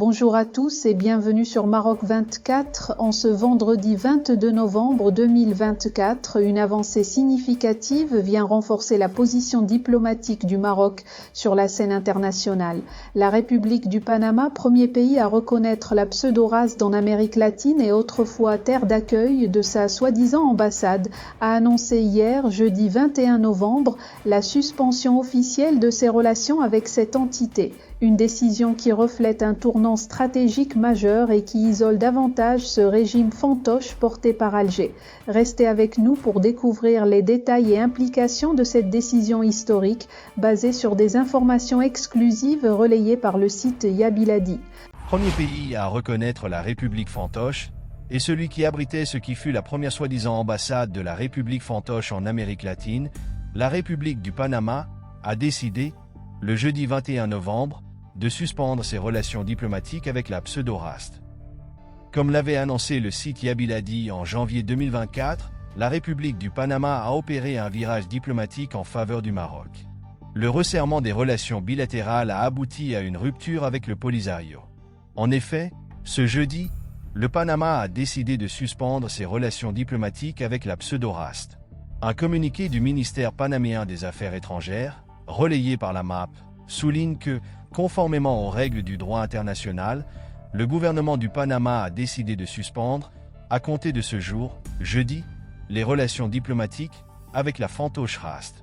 Bonjour à tous et bienvenue sur Maroc 24. En ce vendredi 22 novembre 2024, une avancée significative vient renforcer la position diplomatique du Maroc sur la scène internationale. La République du Panama, premier pays à reconnaître la pseudo-race en Amérique latine et autrefois terre d'accueil de sa soi-disant ambassade, a annoncé hier, jeudi 21 novembre, la suspension officielle de ses relations avec cette entité. Une décision qui reflète un tournant stratégique majeur et qui isole davantage ce régime fantoche porté par Alger. Restez avec nous pour découvrir les détails et implications de cette décision historique basée sur des informations exclusives relayées par le site Yabiladi. Premier pays à reconnaître la République fantoche et celui qui abritait ce qui fut la première soi-disant ambassade de la République fantoche en Amérique latine, la République du Panama a décidé, le jeudi 21 novembre, de suspendre ses relations diplomatiques avec la pseudo-race. Comme l'avait annoncé le site Yabiladi en janvier 2024, la République du Panama a opéré un virage diplomatique en faveur du Maroc. Le resserrement des relations bilatérales a abouti à une rupture avec le Polisario. En effet, ce jeudi, le Panama a décidé de suspendre ses relations diplomatiques avec la pseudo-race. Un communiqué du ministère panaméen des Affaires étrangères, relayé par la MAP, souligne que, conformément aux règles du droit international, le gouvernement du Panama a décidé de suspendre, à compter de ce jour, jeudi, les relations diplomatiques avec la fantoche race.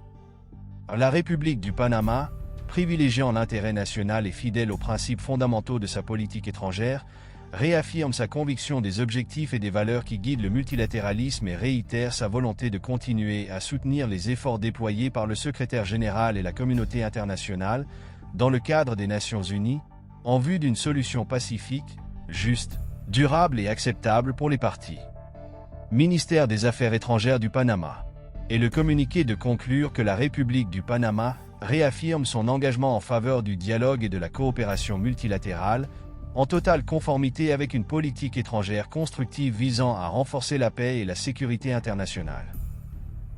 La République du Panama, privilégiant l'intérêt national et fidèle aux principes fondamentaux de sa politique étrangère, réaffirme sa conviction des objectifs et des valeurs qui guident le multilatéralisme et réitère sa volonté de continuer à soutenir les efforts déployés par le secrétaire général et la communauté internationale dans le cadre des Nations Unies, en vue d'une solution pacifique, juste, durable et acceptable pour les parties. Ministère des Affaires étrangères du Panama. Et le communiqué de conclure que la République du Panama réaffirme son engagement en faveur du dialogue et de la coopération multilatérale, en totale conformité avec une politique étrangère constructive visant à renforcer la paix et la sécurité internationale.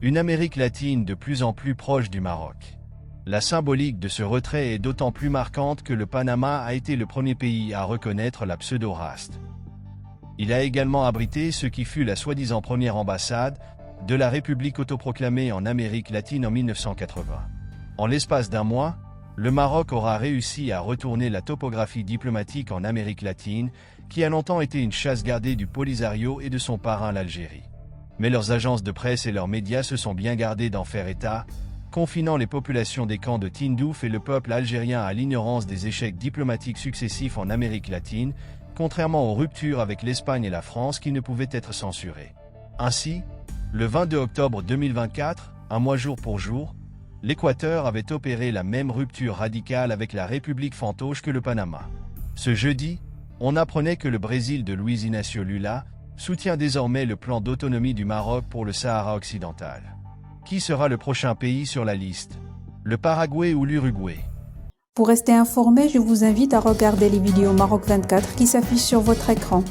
Une Amérique latine de plus en plus proche du Maroc. La symbolique de ce retrait est d'autant plus marquante que le Panama a été le premier pays à reconnaître la pseudo-race. Il a également abrité ce qui fut la soi-disant première ambassade de la République autoproclamée en Amérique latine en 1980. En l'espace d'un mois, le Maroc aura réussi à retourner la topographie diplomatique en Amérique latine, qui a longtemps été une chasse gardée du Polisario et de son parrain l'Algérie. Mais leurs agences de presse et leurs médias se sont bien gardés d'en faire état, confinant les populations des camps de Tindouf et le peuple algérien à l'ignorance des échecs diplomatiques successifs en Amérique latine, contrairement aux ruptures avec l'Espagne et la France qui ne pouvaient être censurées. Ainsi, le 22 octobre 2024, un mois jour pour jour, l'Équateur avait opéré la même rupture radicale avec la République fantoche que le Panama. Ce jeudi, on apprenait que le Brésil de Luiz Inácio Lula soutient désormais le plan d'autonomie du Maroc pour le Sahara occidental. Qui sera le prochain pays sur la liste? Le Paraguay ou l'Uruguay? Pour rester informé, je vous invite à regarder les vidéos Maroc 24 qui s'affichent sur votre écran.